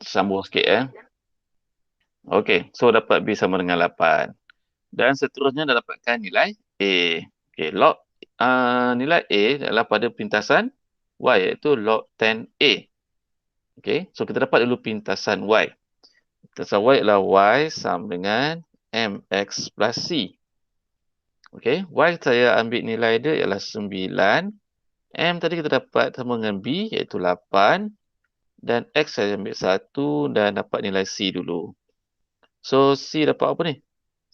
Sambung sikit. Okey, so dapat B sama dengan 8. Dan seterusnya dah dapatkan nilai A. Okey, log nilai A adalah pada pintasan Y, iaitu log 10A. Okey, so kita dapat dulu pintasan Y. Pintasan Y adalah Y sama dengan MX plus C. Okey, Y saya ambil nilai dia ialah 9. M tadi kita dapat sama dengan B, iaitu 8. Dan X saya ambil 1 dan dapat nilai C dulu. So, C dapat apa ni?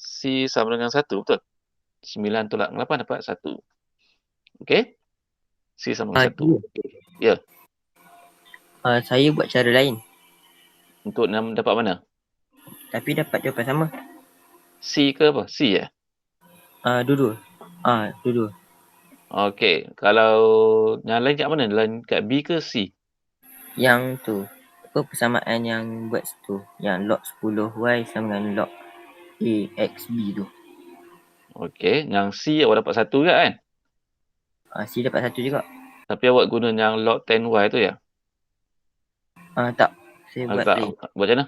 C sama dengan 1, betul? 9 tolak 8 dapat 1. Okey? C sama dengan 1. Ya. Saya buat cara lain. Untuk dapat mana? Tapi dapat jawapan sama. C ke apa? C ya? Dua-dua. Dua-dua. Okey. Kalau yang lain kat mana? Lain kat B ke C? Yang tu. Apa persamaan yang buat tu? Yang log 10Y sama dengan log AXB tu. Okey. Yang C awak dapat 1 juga kan? C dapat 1 juga. Tapi awak guna yang log 10Y tu ya? Tak. Saya buat Tak. lain. Buat macam mana?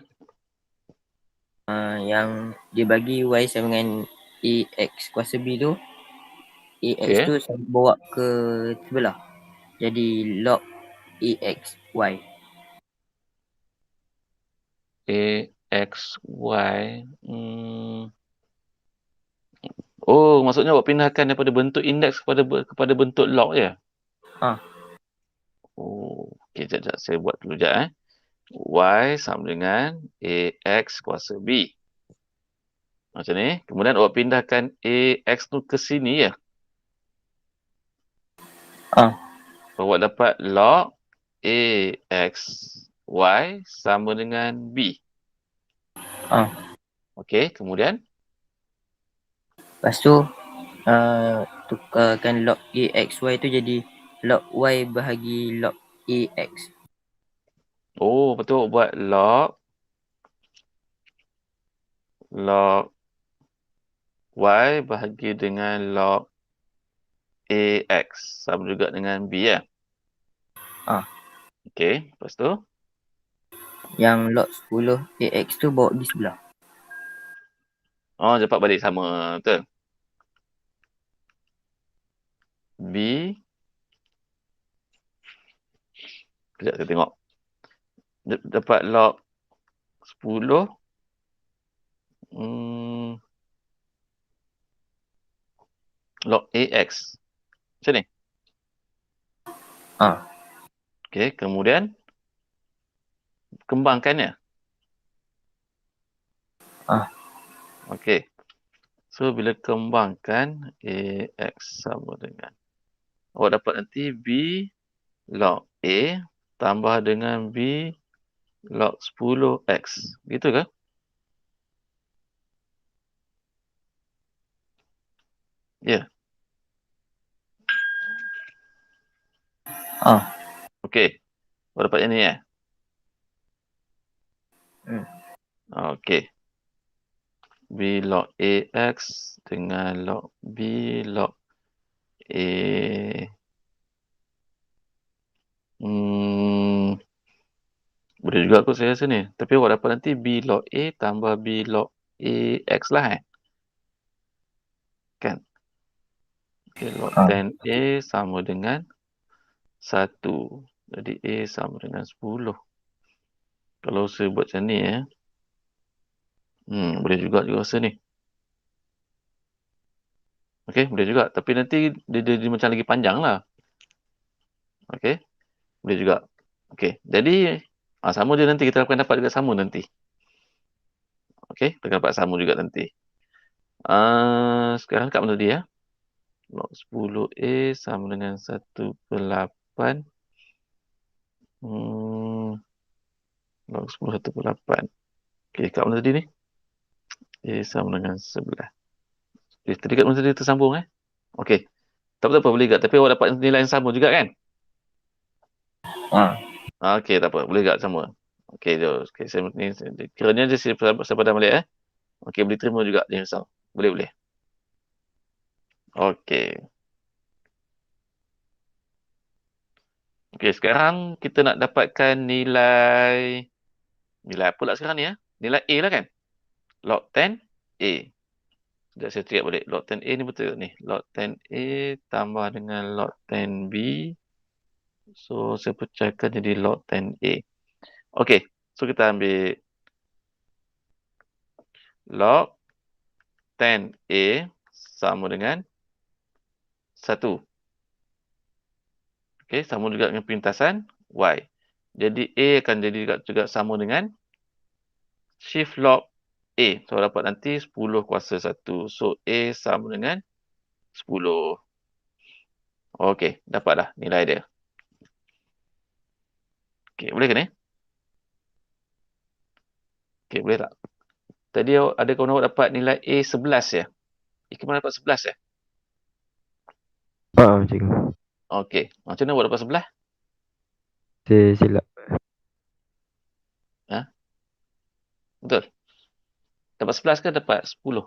Yang dia bagi Y sama dengan AX kuasa B tu. AX Okey. tu saya bawa ke sebelah. Jadi log AXY. AXY. Oh, maksudnya awak pindahkan daripada bentuk indeks kepada bentuk log je? Oh, okey, sekejap. Saya buat dulu sekejap. Y sama dengan AX kuasa B. Macam ni. Kemudian awak pindahkan AX tu ke sini ya. Awak dapat log AXY sama dengan B. Okey, kemudian? Lepas tu tukarkan log AXY tu jadi log Y bahagi log AX. Oh, betul. Buat log Y bahagi dengan log AX sama juga dengan B ya. Okey, lepas tu? Yang log 10 AX tu bawa di sebelah. Oh, dapat balik sama. Betul. B. Sekejap saya tengok. Dapat log 10. Log AX. Macam ni? Okey, kemudian kembangkannya. Okey. So, bila kembangkan AX sama dengan, awak dapat nanti B log A tambah dengan B log 10X. Gitu ke? Ya. Okey. Awak dapat yang ni ya? Okey. B log AX dengan log B log A. Boleh juga kot saya rasa ni. Tapi awak dapat nanti B log A tambah B log AX lah kan? Okay, log 10A sama dengan 1. Jadi A sama dengan 10. Kalau saya buat macam ni boleh juga rasa ni. Okey, boleh juga. Tapi nanti dia macam lagi panjang lah. Okey, boleh juga. Okey, jadi sama je nanti. Kita akan dapat juga sama nanti. Okey, kita akan dapat sama juga nanti. Sekarang kat mana dia? Log 10A sama dengan 1/8. Log 10 1/8. Okey, kat mana tadi ni? A sama dengan 11. Okay, tadi kat mana tadi tersambung Okey. Tak apa, boleh juga. Tapi awak dapat nilai yang sama juga kan? Okey, tak apa. Boleh juga sama. Okey, jom. Okay, saya ni kiranya dia saya padam balik Okey, boleh terima juga dia risau. Boleh. Okey. Okey, sekarang kita nak dapatkan nilai Nilai apa pula sekarang ni ya? Nilai A lah kan? Log 10 A. Sekejap saya triak balik. Log 10 A ni betul ni. Log 10 A tambah dengan log 10 B. So, saya pecahkan jadi log 10 A. Okey. So, kita ambil log 10 A sama dengan 1. Okey, sama juga dengan pintasan Y. Jadi, A akan jadi juga sama dengan shift log A. So, dapat nanti 10 kuasa 1. So, A sama dengan 10. Okey, dapat dah nilai dia. Okey, boleh ke ni? Okey, boleh tak? Tadi ada kawan awak dapat nilai A 11 ya? Ikmal dapat 11 ya? Cikgu. Okey, macam mana awak dapat 11? Saya silap. Ha? Betul? Dapat 11 ke dapat 10?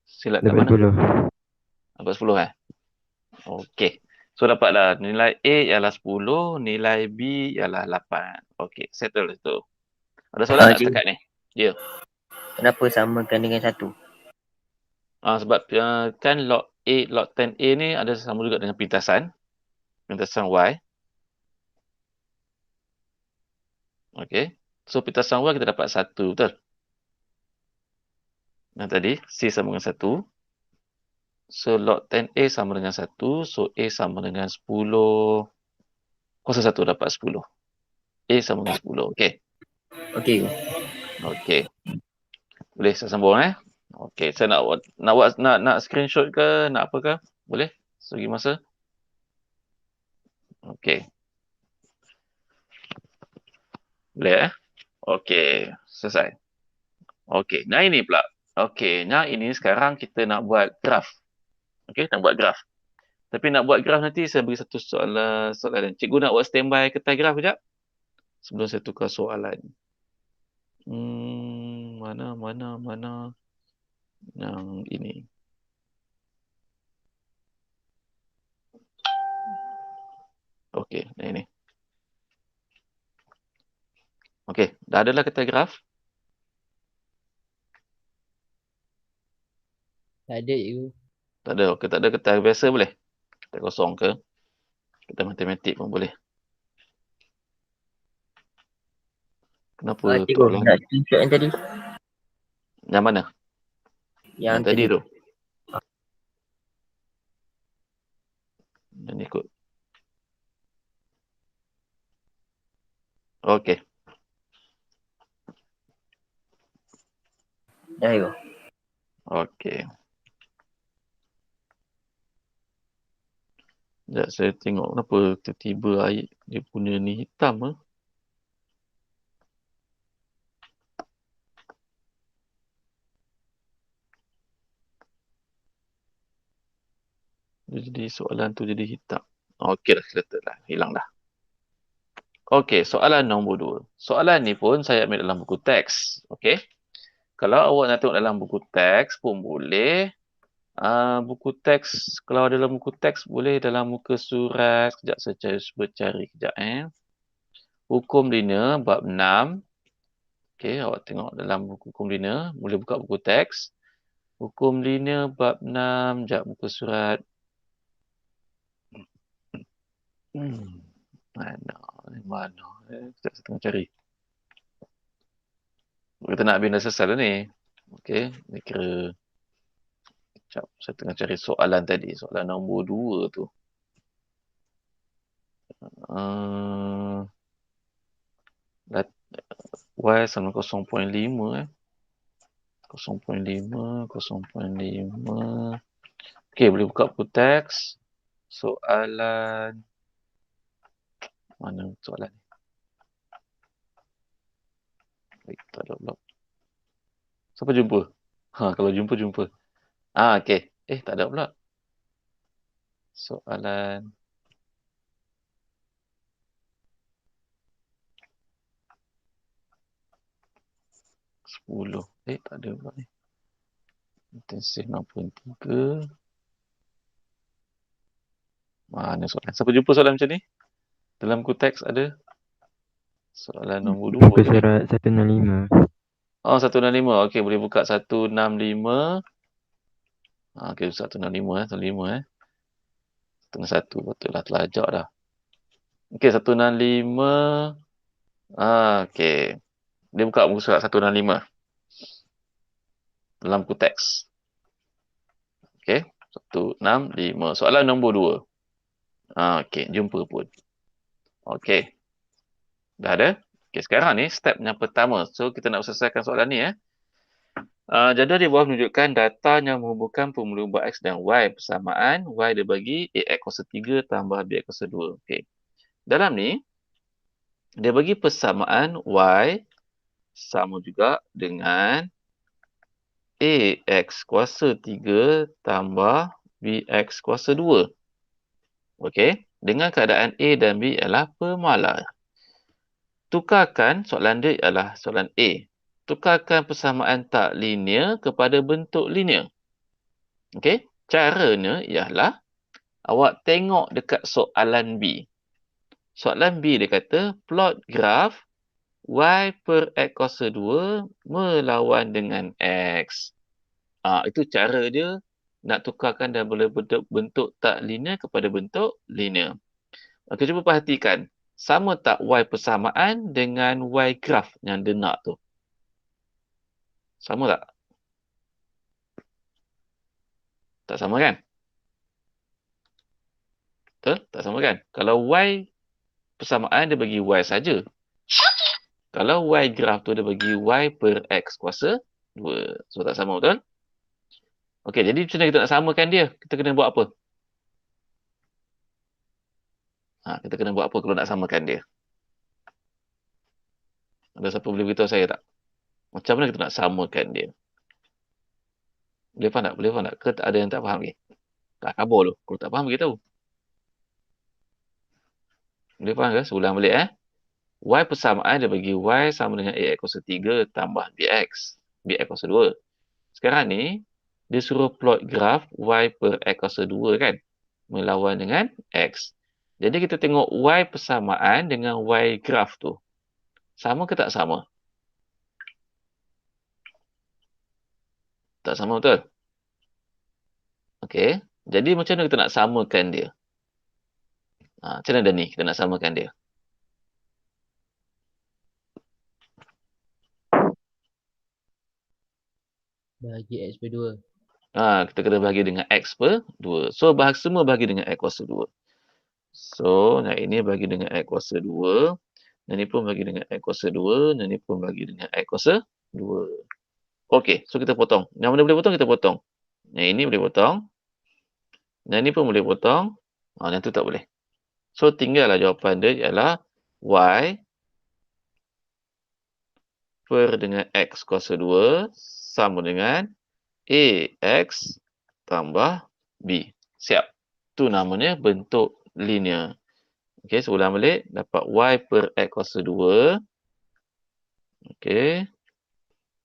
Silap kat Dapat mana? 10. Dapat 10 eh? Okey. So, dapatlah nilai A ialah 10, nilai B ialah 8. Okey, settle itu. Ada soalan tak Cikgu, setakat ni? Ya. kenapa samakan dengan 1? Sebab kan log 10A ni ada sama juga dengan pintasan Y. Okey. So, pintasan Y kita dapat 1, betul? Yang tadi, C sama dengan 1. So, log 10A sama dengan 1. So, A sama dengan 10. Kuasa 1 dapat 10. A sama dengan 10. Okey. Okey. Okey. Boleh saya sambung Okey, saya nak screenshot ke, nak apa ke? Boleh? Segi masa. Okey. Boleh Okey, selesai. Okey, nah ini pula. Okey, nah ini sekarang kita nak buat graf. Okey, nak buat graf. Tapi nak buat graf nanti saya beri satu soalan. Cikgu nak buat standby kertas graf sekejap. Sebelum saya tukar soalan. Mana. Yang ini. Okey, yang ini. Okey, dah adalah kertas graf. Tak ada, cikgu. Tak ada. Okey, tak ada kertas biasa boleh? Kertas kosong ke? Kertas matematik pun boleh. Kenapa Cikgu, soalan? nak screenshot yang tadi? Yang mana? Yang tadi tadi. tu. Dan ikut. Okey. Dah, cikgu. Okey. Sekejap saya tengok kenapa tiba-tiba air dia punya ni hitam Jadi soalan tu jadi hitam. Okey dah, settle dah. Hilang dah. Okey, soalan nombor 2. Soalan ni pun saya ambil dalam buku teks. Okey. Kalau awak nak tengok dalam buku teks pun boleh. Buku teks, kalau ada dalam buku teks boleh dalam muka surat. Sekejap saya cari sekejap Hukum linear bab 6. Okey, awak tengok dalam buku hukum linear. Boleh buka buku teks. Hukum linear bab 6. Sekejap muka surat. Mana? Sekejap saya tengah cari. Kita nak habis dah selesai dah ni. Okey, ni kira. Sekejap, saya tengah cari soalan tadi. Soalan nombor 2 tu. Y sama 0.5 0.5. Okey, boleh buka buku teks. Soalan. Mana soalan ni? Tak ada pula. Siapa jumpa? Kalau jumpa. Okey. Tak ada pula. Soalan. Sepuluh. Tak ada pula ni. Intensif 6.3. Mana soalan? Siapa jumpa soalan macam ni? Dalam buku teks ada Soalan nombor 2 Muka ni. surat 165. Oh, 165. Okey, boleh buka 165. Okey, 165 165 Setengah satu, betul lah. Terlajak dah. Okey, 165. Okey. Dia buka muka surat 165. Dalam buku teks. Okey, 165. Soalan nombor 2. Okey, jumpa pun. Okey. Dah ada? Okey, sekarang ni step yang pertama. So, kita nak selesaikan soalan ni. Jadual di bawah menunjukkan data yang menghubungkan formula buat X dan Y persamaan Y dibagi AX kuasa 3 tambah BX kuasa 2. Okey. Dalam ni, dia bagi persamaan Y sama juga dengan AX kuasa 3 tambah BX kuasa 2. Okey. Dengan keadaan A dan B adalah permuala. Tukarkan, soalan dia ialah soalan A. Tukarkan persamaan tak linear kepada bentuk linear. Okey. Caranya ialah awak tengok dekat soalan B. Soalan B dia kata plot graf Y per X kuasa 2 melawan dengan X. Itu cara dia nak tukarkan daripada bentuk tak linear kepada bentuk linear. Okey, cuba perhatikan. Sama tak Y persamaan dengan Y graf yang dia nak tu? Sama tak? Tak sama kan? Betul? Tak sama kan? Kalau Y persamaan dia bagi Y saja. Kalau Y graf tu dia bagi Y per X kuasa 2. So tak sama, betul? Okey, jadi macam mana kita nak samakan dia? Kita kena buat apa? Kita kena buat apa kalau nak samakan dia? Ada siapa boleh beritahu saya tak? Macam mana kita nak samakan dia? Boleh faham tak? Boleh faham tak? Ke ada yang tak faham lagi? Tak khabar tu. Kalau tak faham, beritahu. Boleh faham ke? Ulang balik Y persamaan dia bagi Y sama dengan AX kuasa 3 tambah BX. BX kuasa 2. Sekarang ni, dia suruh plot graf Y per X kuasa 2 kan? Melawan dengan X. Jadi kita tengok Y persamaan dengan Y graf tu. Sama ke tak sama? Tak sama, betul? Okey. Jadi macam mana kita nak samakan dia? Macam mana dah ni kita nak samakan dia? Bahagi X per 2. Kita kena bahagi dengan X per 2. So, semua bahagi dengan X kuasa 2. So, yang ini bahagi dengan X kuasa 2. Yang ini pun bahagi dengan X kuasa 2. Yang ini pun bahagi dengan X kuasa 2. Okey, so kita potong. Yang mana boleh potong, kita potong. Yang ini boleh potong. Yang ini pun boleh potong. Yang tu tak boleh. So, tinggallah jawapan dia ialah Y per dengan X kuasa 2 sama dengan AX tambah B. Siap. Tu namanya bentuk linear. Okey, so ulang balik. Dapat Y per X kuasa 2. Okey.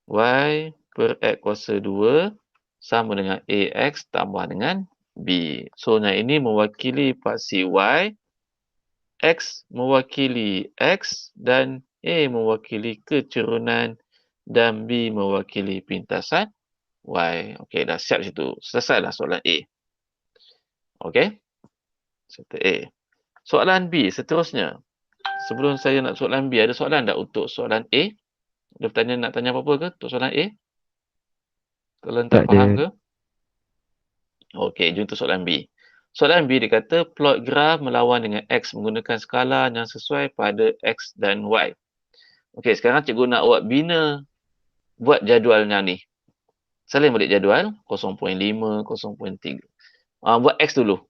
Y per X kuasa 2 sama dengan AX tambah dengan B. So, yang ini mewakili paksi Y. X mewakili X dan A mewakili kecerunan dan B mewakili pintasan Y. Okey, dah siap situ. Selesailah soalan A. Okey. Serta A. Soalan B seterusnya. Sebelum saya nak soalan B, ada soalan tak untuk soalan A? Ada nak tanya apa-apa ke untuk soalan A? Kalau tak Tak faham ada. ke? Okey, jom untuk soalan B. Soalan B dia kata plot graf melawan dengan X menggunakan skala yang sesuai pada X dan Y. Okey, sekarang cikgu nak awak bina buat jadualnya ni. Salin balik jadual 0.5, 0.3. Buat X dulu.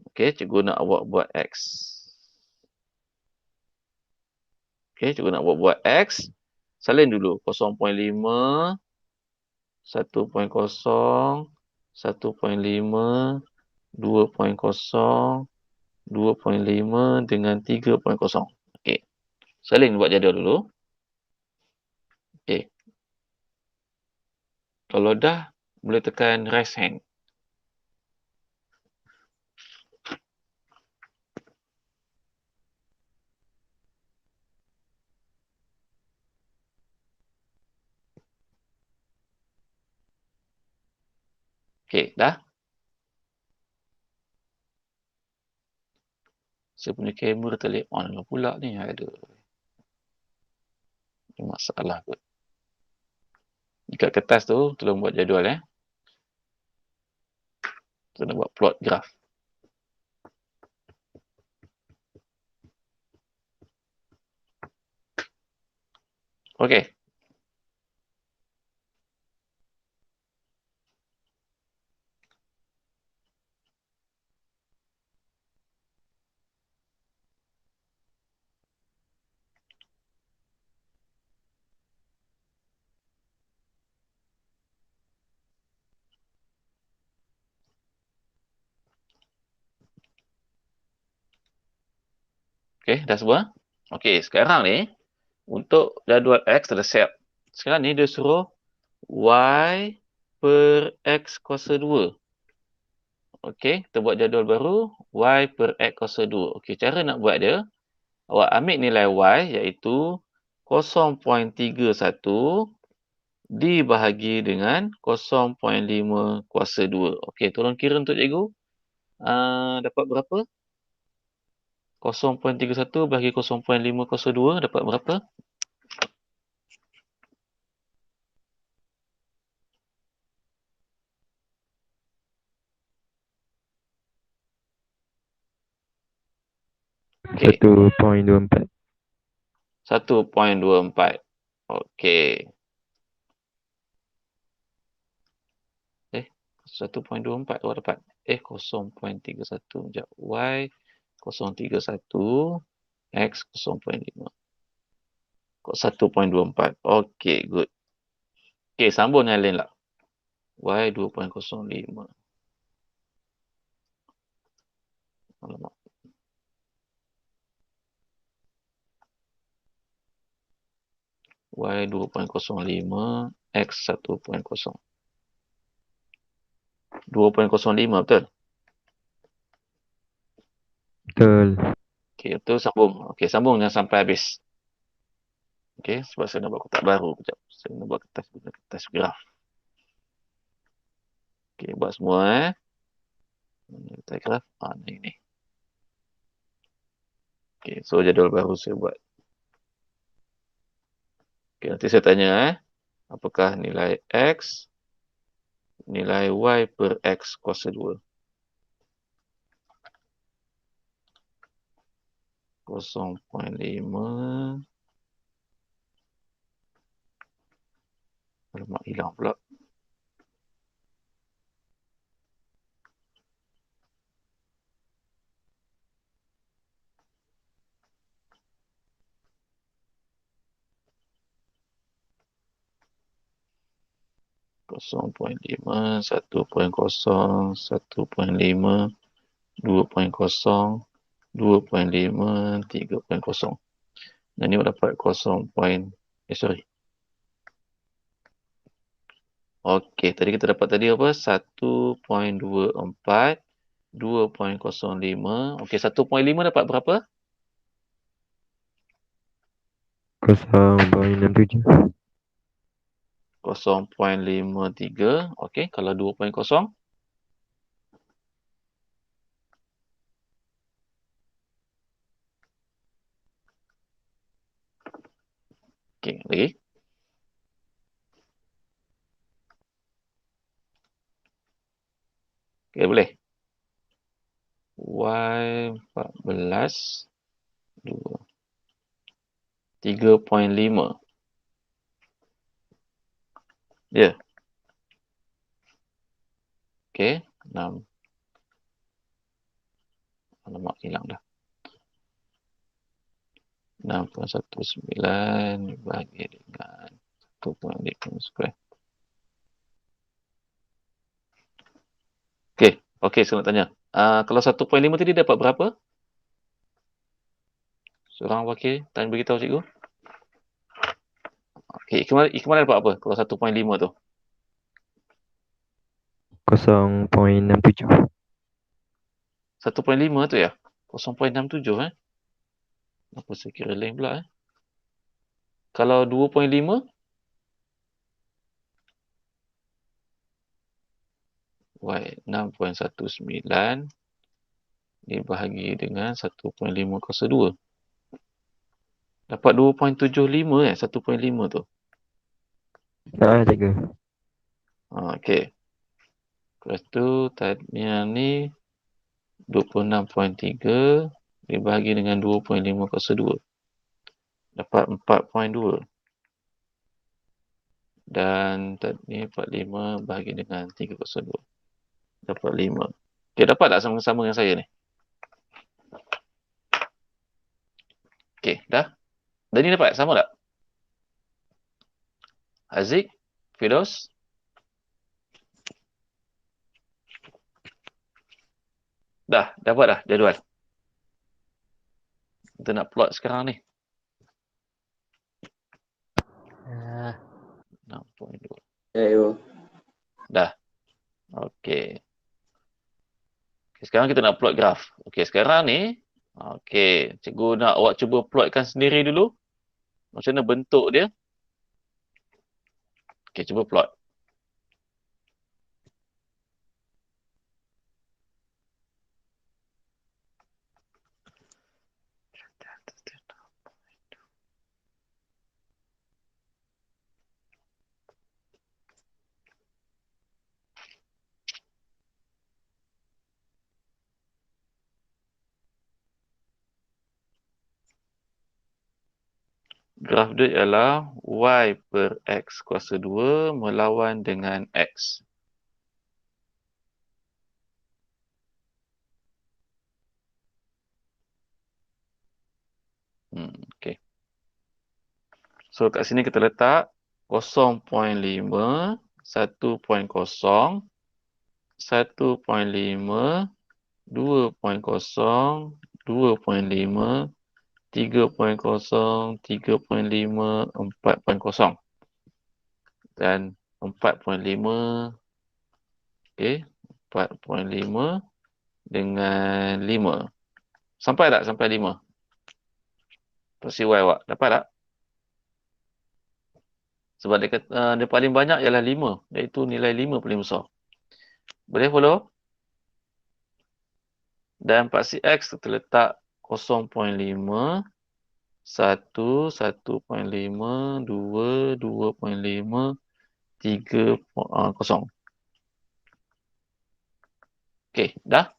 Okey, cikgu nak awak buat X. Okey, cikgu nak buat X. Salin dulu 0.5, 1.0, 1.5, 2.0, 2.5 dengan 3.0. Okey. Salin buat jadual dulu. Okey. Kalau dah, boleh tekan raise hand. Okey, dah? Saya punya kamera terlek on pula ni. Aduh. Ini masalah kot. Dekat kertas tu, tolong buat jadual ya. Kita nak buat plot graf. Okey. Okey, dah semua? Okey, sekarang ni untuk jadual X telah siap. Sekarang ni dia suruh Y per X kuasa 2. Okey, kita buat jadual baru Y per X kuasa 2. Okey, cara nak buat dia, awak ambil nilai Y iaitu 0.31 dibahagi dengan 0.5 kuasa 2. Okey, tolong kira untuk cikgu. Dapat berapa? 0.31 bagi 0.5 kuasa 2 dapat berapa? Okey. 1.24. 1.24. Okey. 1.24 awak dapat. 0.31. Sekejap. Y 0.31. X 0.5. 1.24. Okey, good. Okey, sambung yang lain lah. Y 2.05. Alamak. Y 2.05. X 1.0. 2.05 betul? Betul. Okey, betul sambung. Okey, sambung jangan sampai habis. Okey, sebab saya nak buat kotak baru. Sekejap. Saya nak buat kertas graf. Okey, buat semua kertas graf. Ni. Okey, so jadual baru saya buat. Okey, nanti saya tanya apakah nilai X, nilai Y per X kuasa 2. 0.5. Alamak, hilang pula. Kosong poin lima, 1.0, 1.5, 2.0, 2.5, 3.0. Dan ni dapat 0. Sorry. Okey, tadi kita dapat tadi apa? 1.24, 2.05. Okey, 1.5 dapat berapa? 0.67. 0.53. Okey, kalau 2.0? Okey, lagi. Okey, boleh. Y 14, 2, 3.5. Ya. Okey, 6. Alamak, hilang dah. 6.19 dibagi dengan 1.5 square. Okey, saya nak tanya. Kalau 1.5 tadi dapat berapa? Seorang wakil, tanya beritahu cikgu. Okey, Ikmal dapat apa kalau 1.5 tu? 0.67. 1.5 tu ya? 0.67 Apa saya kira lain pula Kalau 2.5? Y 6.19 dibahagi dengan 1.5 kuasa 2. Dapat 2.75 1.5 tu. Cikgu. Okey. Lepas tu tadi yang ni 26.3 dibahagi dengan 2.5 kuasa 2. Dapat 4.2. Dan tadi 45 bahagi dengan 3 kuasa 2. Dapat 5. Okey, dapat tak sama-sama dengan saya ni? Okey, dah? Dan ni dapat? Sama tak? Haziq? Firdaus? Dah? Dapat dah jadual? Kita nak plot sekarang ni. 6.2. Dah? Okey. Okay, sekarang kita nak plot graf. Okey, sekarang ni, okey, cikgu nak awak cuba plotkan sendiri dulu. Macam mana bentuk dia. Okey, cuba plot. Graf dia ialah Y per X kuasa 2 melawan dengan X. Okey. So, kat sini kita letak 0.5, 1.0, 1.5, 2.0, 2.5, 3.0, 3.5, 4.0 dan 4.5. Okey, 4.5 dengan 5. Sampai tak sampai 5? Versi Y awak. Dapat tak? Sebab dia paling banyak ialah 5. Iaitu nilai 5 paling besar. Boleh follow? Dan paksi X kita letak 0.5, 1, 1.5, 2, 2.5, 3, 0. Okey, dah?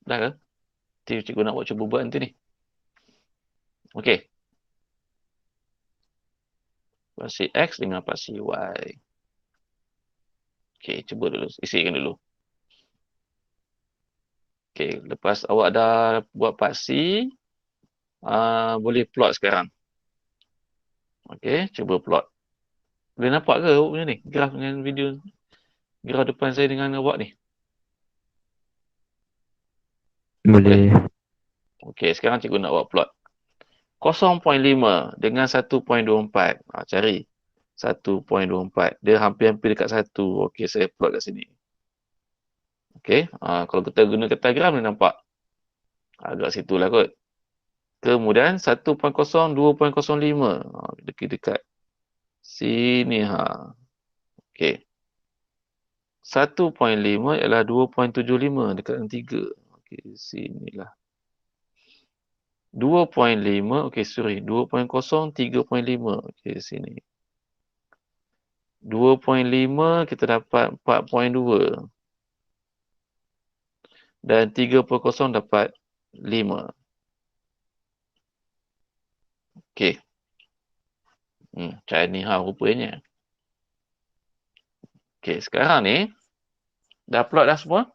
Dah ke? Cikgu nak buat cuba buat nanti ni. Okey. Paksi X dengan paksi Y. Okey, cuba dulu. Isikan dulu. Okey, lepas awak dah buat paksi, boleh plot sekarang. Okey, cuba plot. Boleh nampak ke awak punya ni? Graf dengan video. Graf depan saya dengan awak ni. Boleh. Okey, sekarang cikgu nak buat plot. 0.5 dengan 1.24. Cari. 1.24. Dia hampir-hampir dekat 1. Okey, saya plot kat sini. Okey, kalau kita guna pentagram dia nampak. Agak situlah kot. Kemudian 1.0, 2.05. Dekat sini. Okey. 1.5 ialah 2.75 dekat dengan 3. Okey, sinilah. 2.5, okey sorry. 2.0, 3.5. Okey, sini. 2.5 kita dapat 4.2. Dan 3.0 dapat 5. Okey. Macam ni rupanya. Okey, sekarang ni dah plot dah semua?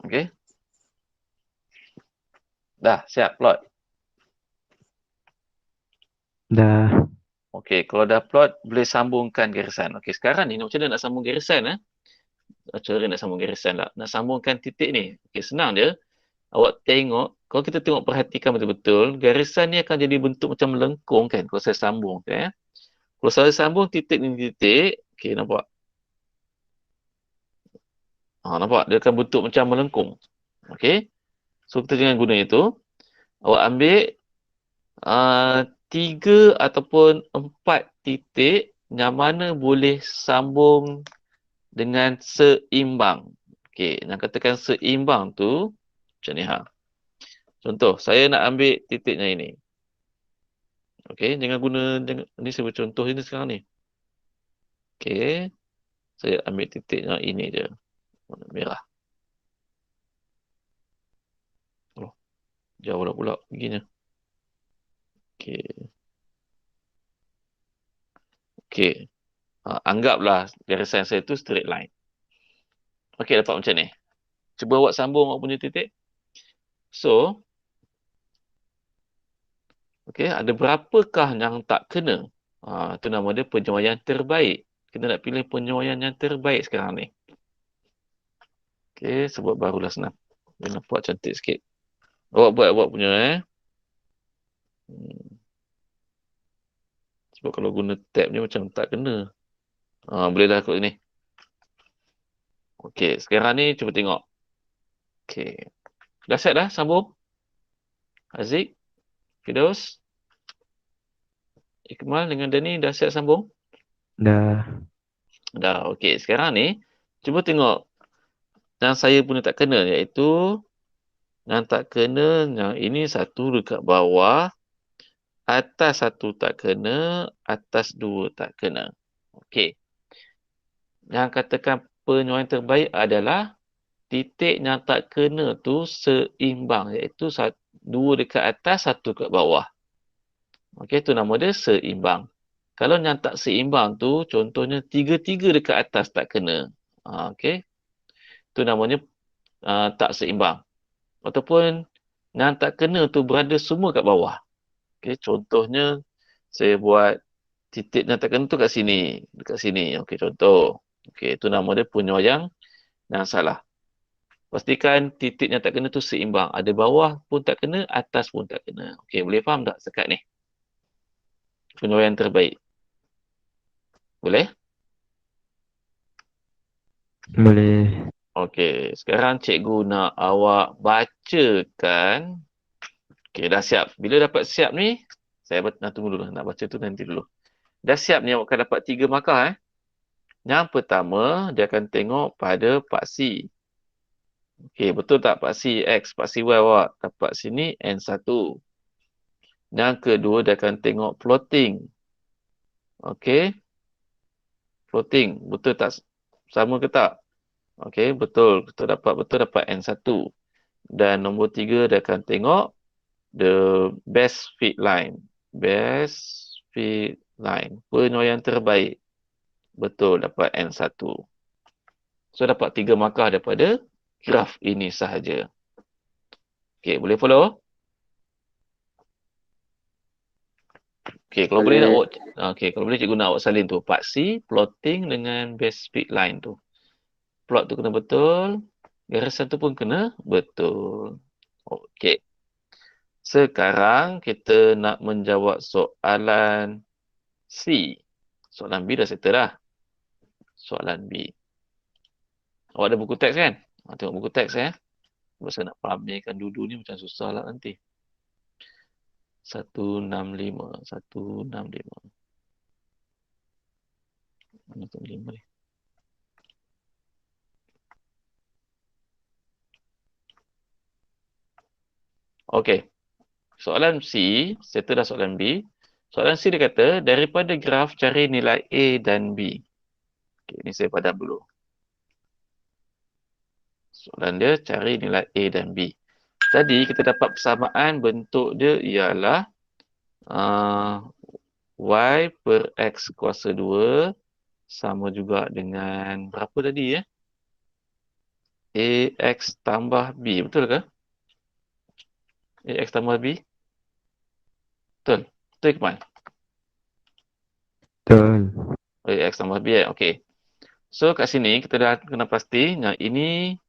Okey. Dah siap plot. Dah. Okey, kalau dah plot boleh sambungkan garisan. Okey, sekarang ni macam mana nak sambung garisan cara nak sambung garisan lah. Nak sambungkan titik ni. Okey, senang je. Awak tengok, kalau kita tengok perhatikan betul-betul, garisan ni akan jadi bentuk macam melengkung kan kalau saya sambung. Kalau saya sambung titik ni titik, okey nampak? Nampak? Dia akan bentuk macam melengkung. Okey? So, kita jangan guna itu. Awak ambil 3 ataupun 4 titik yang mana boleh sambung dengan seimbang. Okey, yang katakan seimbang tu macam ni ha. Contoh, saya nak ambil titiknya ini. Okey, ni saya bercontoh ini sekarang ni. Okey, saya ambil titiknya ini je. Warna merah. Oh, jauh dah pula begini. Okey. Okey. Anggaplah garisan saya tu straight line. Okey, dapat macam ni. Cuba awak sambung awak punya titik. So, okey, ada berapakah yang tak kena? Itu nama dia penyesuaian terbaik. Kita nak pilih penyesuaian yang terbaik sekarang ni. Okey, sebab barulah senang. Dia nampak cantik sikit. Awak buat awak punya Sebab kalau guna tab ni macam tak kena. Boleh dah kot ni. Okey, sekarang ni cuba tengok. Okey. Dah set dah sambung? Aziz, Firdaus, Ikmal dengan Dani dah set sambung? Dah. Dah, okey. Sekarang ni, cuba tengok yang saya punya tak kena, iaitu yang tak kena, yang ini satu dekat bawah, atas satu tak kena, atas dua tak kena. Okey. Yang katakan penyesuaian terbaik adalah titik yang tak kena tu seimbang, iaitu dua dekat atas, satu dekat bawah. Okey, tu nama dia seimbang. Kalau yang tak seimbang tu, contohnya tiga-tiga dekat atas tak kena. Okey. Tu namanya tak seimbang. Ataupun yang tak kena tu berada semua kat bawah. Okey, contohnya saya buat titik yang tak kena tu kat sini. Dekat sini. Okey, contoh. Okey, tu nama dia penyesuaian yang salah. Pastikan titik yang tak kena tu seimbang. Ada bawah pun tak kena, atas pun tak kena. Okey, boleh faham tak sekat ni? Penyesuaian terbaik. Boleh? Boleh. Okey, sekarang cikgu nak awak bacakan. Okey, dah siap. Bila dapat siap ni, saya tunggu dulu. Nak baca tu nanti dulu. Dah siap ni, awak akan dapat 3 markah. Yang pertama, dia akan tengok pada paksi. Okey, betul tak paksi X, paksi Y awak? Dapat sini N1. Yang kedua, dia akan tengok plotting. Okey. Plotting. Betul tak? Sama ke tak? Okey, betul. Betul dapat N1. Dan nombor 3, dia akan tengok the best fit line. Best fit line. Penyesuaian terbaik. Betul, dapat N1. So, dapat 3 markah daripada graf ini sahaja. Okey, boleh follow? Okey, kalau boleh nak awak, kalau boleh cikgu nak awak salin tu. Paksi, plotting dengan best fit line tu. Plot tu kena betul. Garisan tu pun kena betul. Okey. Sekarang kita nak menjawab soalan C. Soalan B dah settle dah. Soalan B. Awak ada buku teks kan? Tengok buku teks ya. Sebab saya nak pamerkan dulu ni macam susah lah nanti. 165. 165. Mana tu 5 ni? Okey. Soalan C, settle dah soalan B. Soalan C dia kata, daripada graf cari nilai A dan B. Okey, ni saya padam dulu. Soalan dia cari nilai A dan B. Tadi kita dapat persamaan bentuk dia ialah Y per X kuasa 2 sama juga dengan berapa tadi ya? AX tambah B. Betul ke? AX tambah B? Betul. Betul Ikmal? Betul. AX tambah B okey. So kat sini kita dah kena pasti yang ini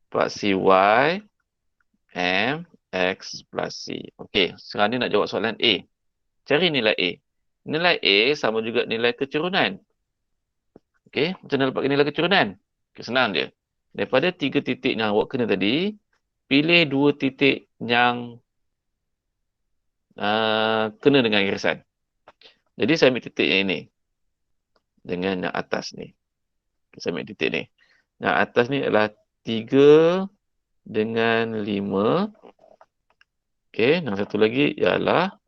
paksi Y M X plus C. Okey, sekarang ni nak jawab soalan A. Cari nilai A. Nilai A sama juga nilai keturunan. Okey, macam mana dapat nilai keturunan? Okay, senang je. Daripada 3 titik yang awak kena tadi, pilih 2 titik yang kena dengan irisan. Jadi saya ambil titik yang ini. Dengan yang atas ni. Saya ambil titik ni. Yang atas ni adalah 3 dengan 5. Okey, yang satu lagi ialah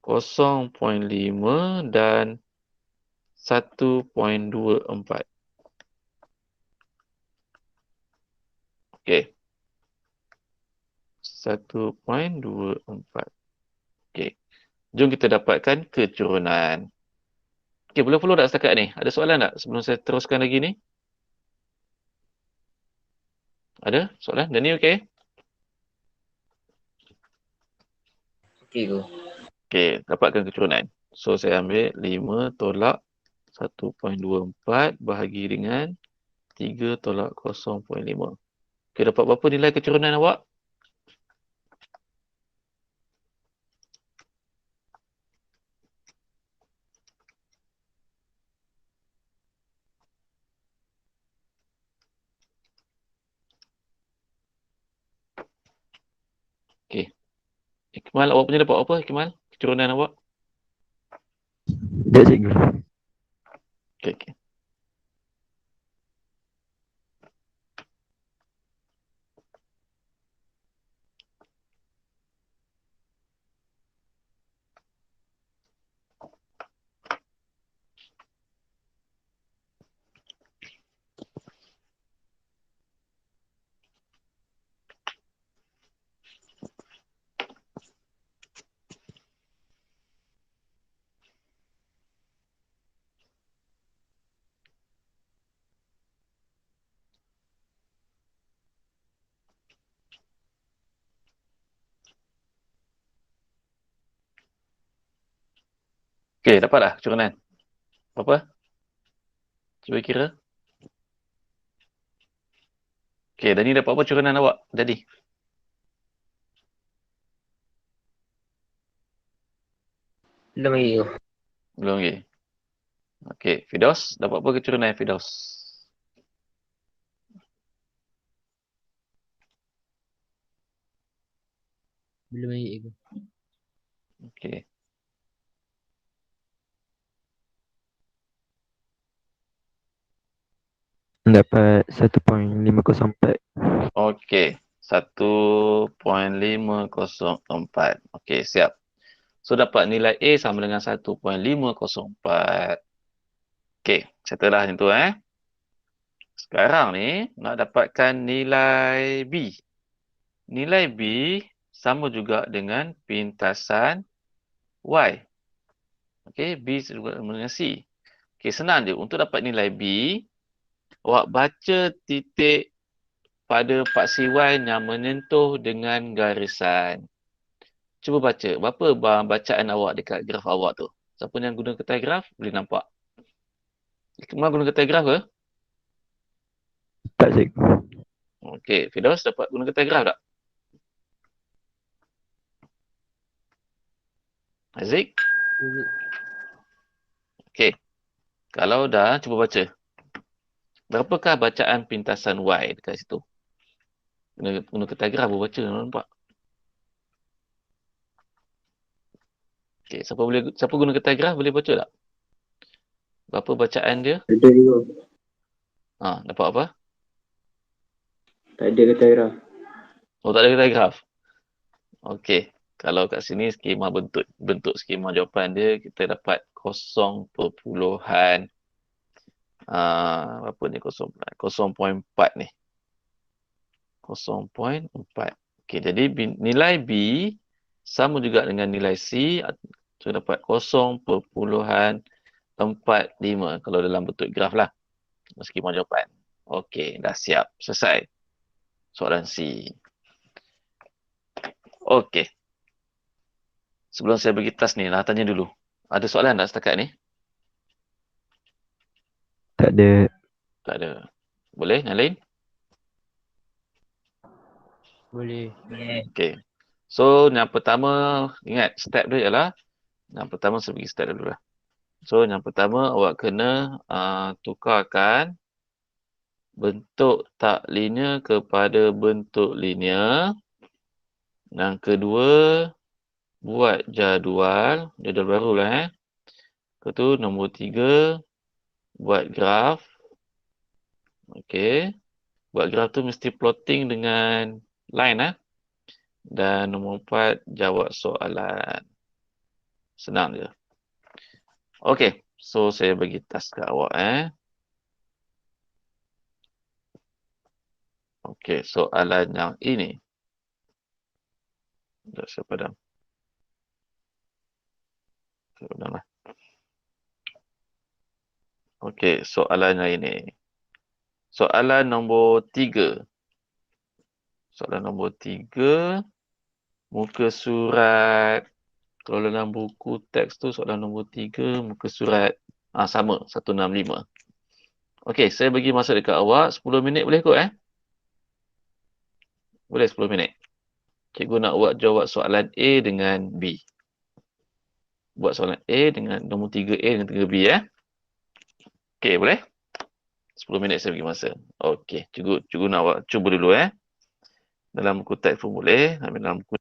0.5 dan 1.24. Okey. 1.24. Okey. Jom kita dapatkan kecurunan. Okey, boleh follow tak setakat ni? Ada soalan tak sebelum saya teruskan lagi ni? Ada soalan? Dan ni okey? Okey go. Okey, dapatkan kecurunan. So, saya ambil 5 tolak 1.24 bahagi dengan 3 tolak 0.5. Okey, dapat berapa nilai kecurunan awak? Okey. Ikmal, awak punya dapat apa, Ikmal? Kecurunan awak? Sekejap cikgu. Okey, okey. Okey, dapat dah kecurunan. Berapa? Cuba kira. Okey, dan ni dapat apa kecurunan awak jadi? Belum lagi go. Belum lagi. Okey, Fidos, dapat apa kecurunan Fidos? Belum lagi go. Okey. Dapat 1.504. Okey, 1.504. Okey, siap. So, dapat nilai A sama dengan 1.504. Okey, settle dah macam tu Sekarang ni, nak dapatkan nilai B. Nilai B sama juga dengan pintasan Y. Okey, B juga sama dengan C. Okey, senang je. Untuk dapat nilai B, awak baca titik pada paksi Y yang menyentuh dengan garisan. Cuba baca. Berapa bacaan awak dekat graf awak tu? Siapa yang guna kertas graf, boleh nampak. Ikmal guna kertas graf ke? Tak cikgu. Okey, Firdaus dapat guna kertas graf tak? Aziz? Okey. Kalau dah, cuba baca. Berapakah bacaan pintasan Y dekat situ? Guna kertas graf baru baca, nampak? Okey, siapa guna kertas graf boleh baca tak? Berapa bacaan dia? Ada juga. Dapat apa? Tak ada kata graf. Oh, tak ada kertas graf. Okey. Kalau kat sini skema bentuk skema jawapan dia, kita dapat 0 perpuluhan berapa ni 0.4 ni. 0.4. Okey, jadi nilai B sama juga dengan nilai C. So, dapat 0.45 kalau dalam bentuk graf lah. Skema jawapan. Okey, dah siap. Selesai. Soalan C. Okey. Sebelum saya bagi task ni, nak tanya dulu. Ada soalan tak setakat ni? Tak ada. Tak ada. Boleh? Yang lain? Boleh. Okey. So, yang pertama, ingat step dia ialah, yang pertama saya bagi step dulu lah. So, yang pertama awak kena tukarkan bentuk tak linear kepada bentuk linear. Yang kedua, buat jadual baru lah. Lepas tu nombor 3, buat graf. Okey. Buat graf tu mesti plotting dengan line . Dan nombor 4, jawab soalan. Senang je. Okey. So, saya bagi task kat awak . Okey, soalan yang ini. Sekejap, saya padam. Lah. Okey, soalan yang ini. Soalan nombor 3. Soalan nombor 3. Muka surat. Kalau dalam buku teks tu, soalan nombor 3. Muka surat. Sama, 165. Okey, saya bagi masa dekat awak. 10 minit boleh kot Boleh 10 minit. Cikgu nak buat jawab soalan A dengan B. Buat soalan A dengan nombor 3A dengan 3B Okey, boleh? 10 minit saya bagi masa. Okey, cikgu nak buat cuba dulu Dalam buku teks pun boleh. Ambil dalam buku.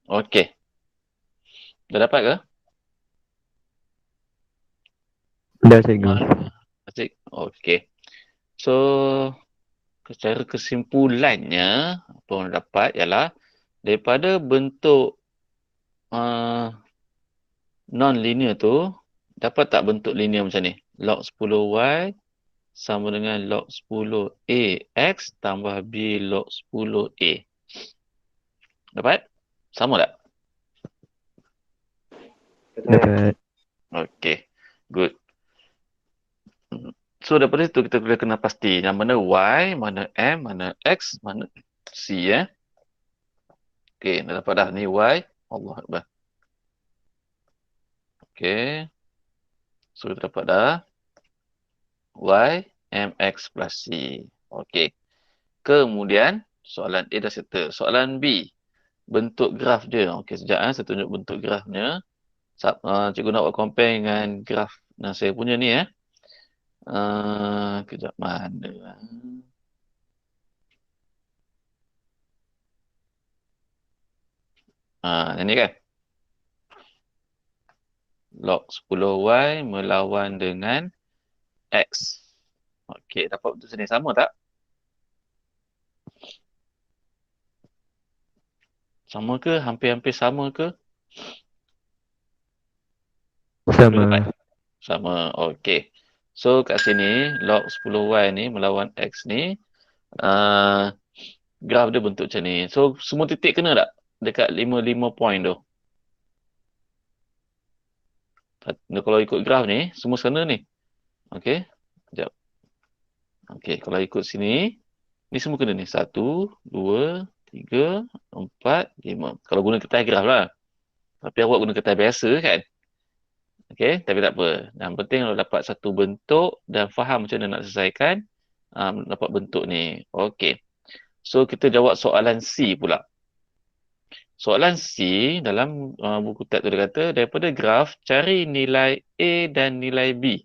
Okey. Dah dapat ke? Dah cikgu. Asyik. Okey. So, secara kesimpulannya, apa yang dapat ialah daripada bentuk non-linear tu, dapat tak bentuk linear macam ni? Log 10y sama dengan log 10ax tambah b log 10a. Dapat? Sama tak? Dapat. Okey. Good. So, daripada situ kita boleh kena pasti yang mana y, mana m, mana x, mana c ya. Okey, dah dapat dah ni y. Allah Akbar. Okey. So, kita dapat dah y, mx plus c. Okey. Kemudian, soalan A dah settle. Soalan B. Bentuk graf dia. Okey, sekejap saya tunjuk bentuk grafnya. Cikgu nak buat compare dengan graf yang saya punya ni ya. Kejap mana. Yang ni kan. Log 10y melawan dengan x. Okey, dapat bentuk sini sama tak? Sama ke? Hampir-hampir sama ke? Sama. Sama. Okey. So, kat sini, log 10y ni melawan x ni, graf dia bentuk macam ni. So, semua titik kena tak? Dekat 5 point tu. Kalau ikut graf ni, semua sana ni. Okey. Sekejap. Okey, kalau ikut sini, ni semua kena ni. 1, 2, 3, 4, 5. Kalau guna kertas graf lah. Tapi awak guna kertas biasa kan? Okey, tapi tak apa. Yang penting kalau dapat satu bentuk dan faham macam mana nak selesaikan, dapat bentuk ni. Okey. So, kita jawab soalan C pula. Soalan C dalam buku teks tu dia kata, daripada graf, cari nilai A dan nilai B.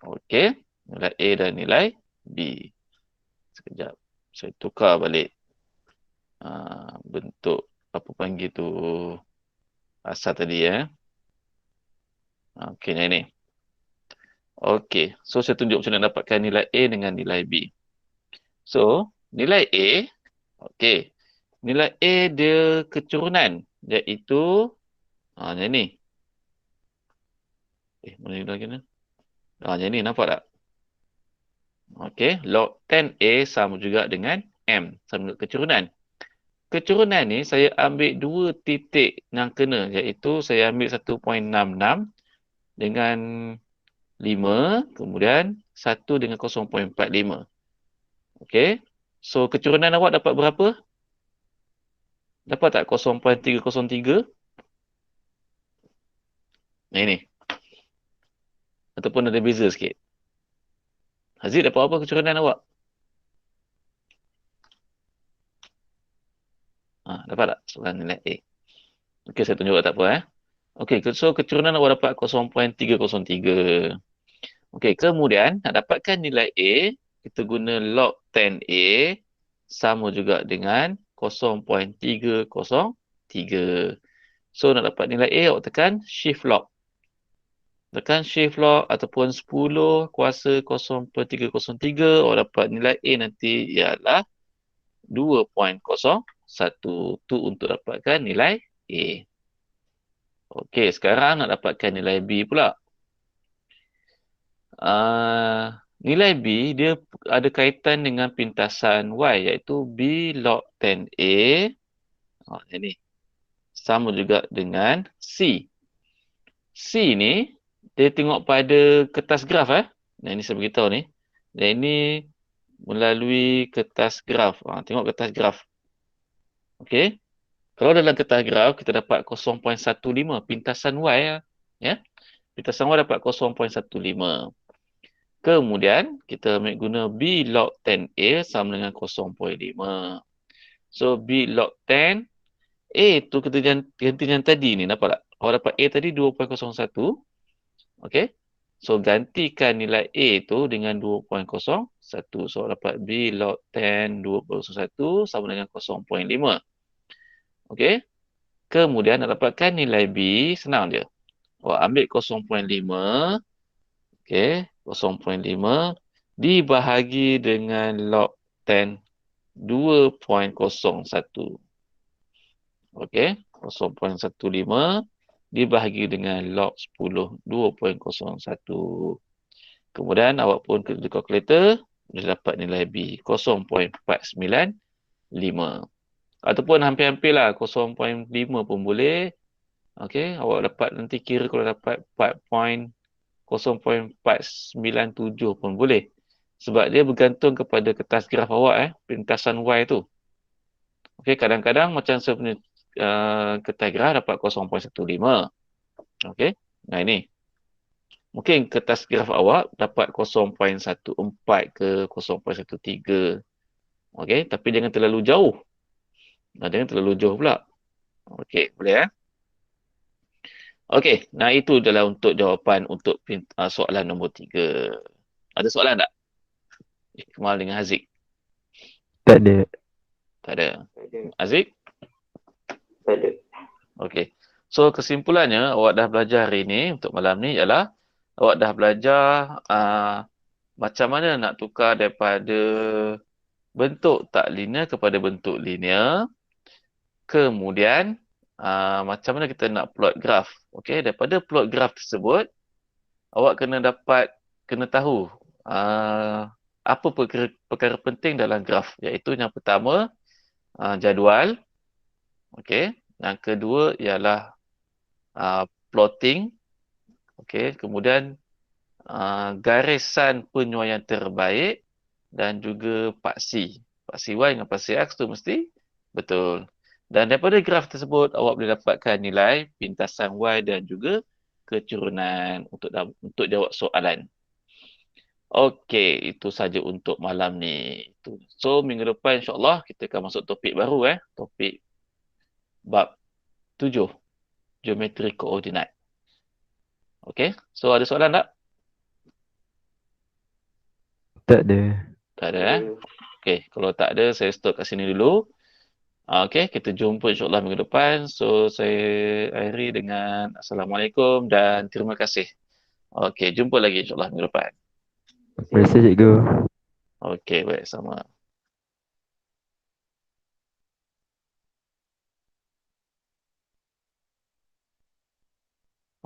Okey. Nilai A dan nilai B. Sekejap. Saya tukar balik bentuk apa panggil tu asal tadi ya. Okey, yang ini. Okey. So, saya tunjuk macam mana dapatkan nilai A dengan nilai B. So, nilai A. Okey. Nilai A dia keturunan. Iaitu yang ni. Mana nilai lagi ni? Yang ni nampak tak? Okey. Log 10A sama juga dengan M. Sama dengan keturunan. Keturunan ni saya ambil dua titik yang kena. Iaitu saya ambil 1.66 dengan 5. Kemudian 1 dengan 0.45. Okey. So, keturunan awak dapat berapa? Dapat tak 0.303? Nah, ini. Ataupun ada beza sikit. Haziq dapat apa keturunan awak? Dapat tak? Soalan nilai A. Okey, saya tunjuk tak apa. Okey, so keturunan awak dapat 0.303. Okey, kemudian nak dapatkan nilai A, kita guna log 10A sama juga dengan 0.303. So, nak dapat nilai A, awak tekan shift log. Tekan shift log ataupun 10 kuasa 0.303, awak dapat nilai A nanti ialah 2.01. Tu untuk dapatkan nilai A. Okey, sekarang nak dapatkan nilai B pula. Nilai B dia ada kaitan dengan pintasan Y iaitu B log 10A. Ini sama juga dengan C. C ni dia tengok pada kertas graf Nah, ini saya beritahu ni. Dan ini melalui kertas graf. Tengok kertas graf. Okey. Kalau dalam kertas graf kita dapat 0.15 pintasan Y ya. Pintasan Y dapat 0.15. Kemudian kita ambil guna B log 10A sama dengan 0.5. So B log 10 A tu kita ganti yang tadi ni, nampak tak? Awak dapat A tadi 2.01. Okey. So gantikan nilai A tu dengan 2.01. So dapat B log 10 2.01 sama dengan 0.5. Okey. Kemudian nak dapatkan nilai B, senang je. Awak ambil 0.5, okey, 0.5 dibahagi dengan log 10 2.01. Okey, 0.15 dibahagi dengan log 10 2.01. Kemudian awak pun ke kalkulator, boleh dapat nilai B 0.495. Ataupun hampir-hampirlah 0.5 pun boleh. Okey, awak dapat nanti kira kalau dapat 0.497 pun boleh. Sebab dia bergantung kepada kertas graf awak, pintasan Y tu. Okey, kadang-kadang macam saya punya kertas graf dapat 0.15. Okey, nah ini. Mungkin kertas graf awak dapat 0.14 ke 0.13. Okey, tapi jangan terlalu jauh. Jangan terlalu jauh pula. Okey, boleh Okey, nah itu adalah untuk jawapan untuk soalan nombor 3. Ada soalan tak? Ikmal dengan Haziq. Tak ada. Tak ada. Tak ada. Haziq? Tak ada. Okey. So kesimpulannya awak dah belajar hari ni untuk malam ni ialah awak dah belajar macam mana nak tukar daripada bentuk tak linear kepada bentuk linear. Kemudian macam mana kita nak plot graf. Okey, daripada plot graf tersebut awak kena tahu apa perkara penting dalam graf, iaitu yang pertama jadual. Okey, yang kedua ialah plotting. Okey, kemudian garisan penyuaian terbaik dan juga paksi. Paksi Y dengan paksi X tu mesti betul. Dan daripada graf tersebut awak boleh dapatkan nilai pintasan Y dan juga keturunan untuk jawab soalan. Okey, itu saja untuk malam ni. So minggu depan insya-Allah kita akan masuk topik baru topik bab 7, geometri koordinat. Okey, so ada soalan tak? Tak ada. Tak ada Okey, kalau tak ada saya stop kat sini dulu. Okey, kita jumpa insya-Allah minggu depan. So saya akhiri dengan Assalamualaikum dan terima kasih. Okey, jumpa lagi insya-Allah minggu depan. Terima kasih cikgu. Okey, baik, sama.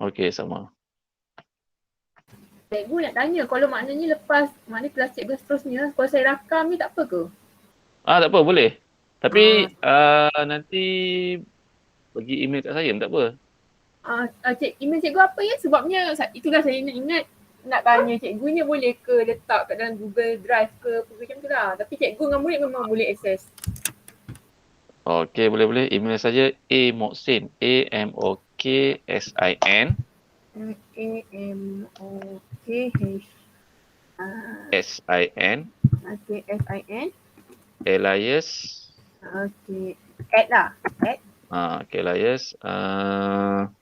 Okey, sama. Cikgu nak tanya, kalau maknanya maknanya kelas cikgu seterusnya, kalau saya rakam ni tak apa ke? Tak apa, boleh. Tapi nanti bagi email kat saya, tak apa. Email cikgu apa ya? Sebabnya itulah saya ingat nak tanya cikgunya boleh ke letak kat dalam Google Drive ke apa macam tu lah. Tapi cikgu dengan murid memang boleh akses. Okey, boleh. Email saja amoksin, AMOKSIN SIN Elias. Okey. Add lah. Add. Okay, Elias.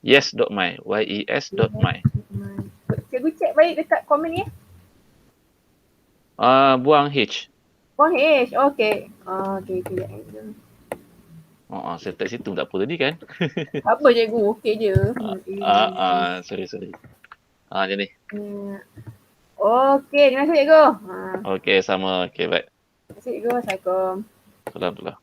Yes.my. YES.my. Cikgu check balik dekat komen ni. Buang H. Buang H. Okey. Okey. Saya tak situ tak apa tadi kan? Apa cikgu? Okey je. Sorry. Macam ni. Okey, terima kasih cikgu. Okey, sama. Okey, baik. Terima kasih cikgu. Assalamualaikum. Alhamdulillah.